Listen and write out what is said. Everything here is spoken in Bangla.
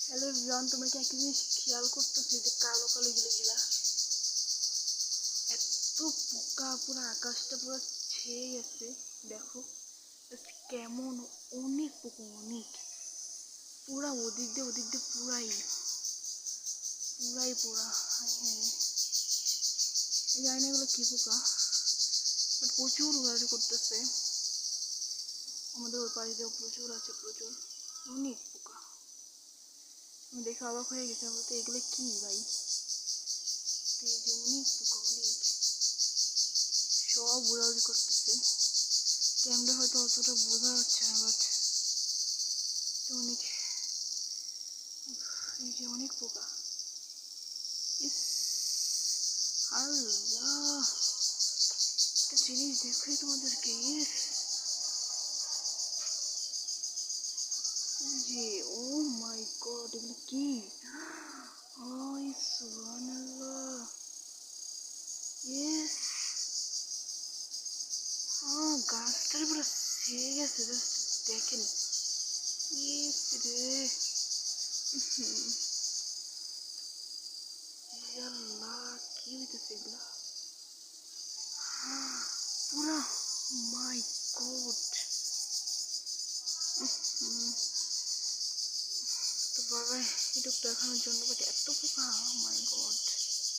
হ্যালো এভরিওয়ান, তোমরা কি একটা জিনিস খেয়াল করতেছো যে কালো কালো গিলা এত পোকা, পুরো আকাশটা পুরো ছেয়ে গেছে। দেখো কেমন অনেক পোকা, অনেক পুরা ওদিক দিয়ে পুরাই পুরাই পুরা। হ্যাঁ, জানি না এগুলো কি পোকা, বাট প্রচুর উড়াউড়ি করতেছে। আমাদের ওই পাশে দিয়েও প্রচুর আছে, প্রচুর অনেক পোকা। আমি দেখে অবাক হয়ে গেছি, বলতে এগুলো কি ভাই, অনেক পোকা, অনেক সব উড়াউড়ি করতেছে। ক্যামেরা হয়তো অতটা বোঝা যাচ্ছে না, বাট অনেক, এই যে অনেক পোকা। ইস আল্লাহ, একটা জিনিস দেখে তোমাদেরকে, ইস যে ও মাই গড, এগুলো কি? ওই সুবহানাল্লাহ, ইস গাছটার পুরো ছেয়ে গেছে, জাস্ট দেখেন। ইস রে, আল্লাহ কি হইতেছে এগুলা পুরা, মাই গড। তো বাবা এটুক দেখানোর জন্য, বাট এত পোকা, মাই গড।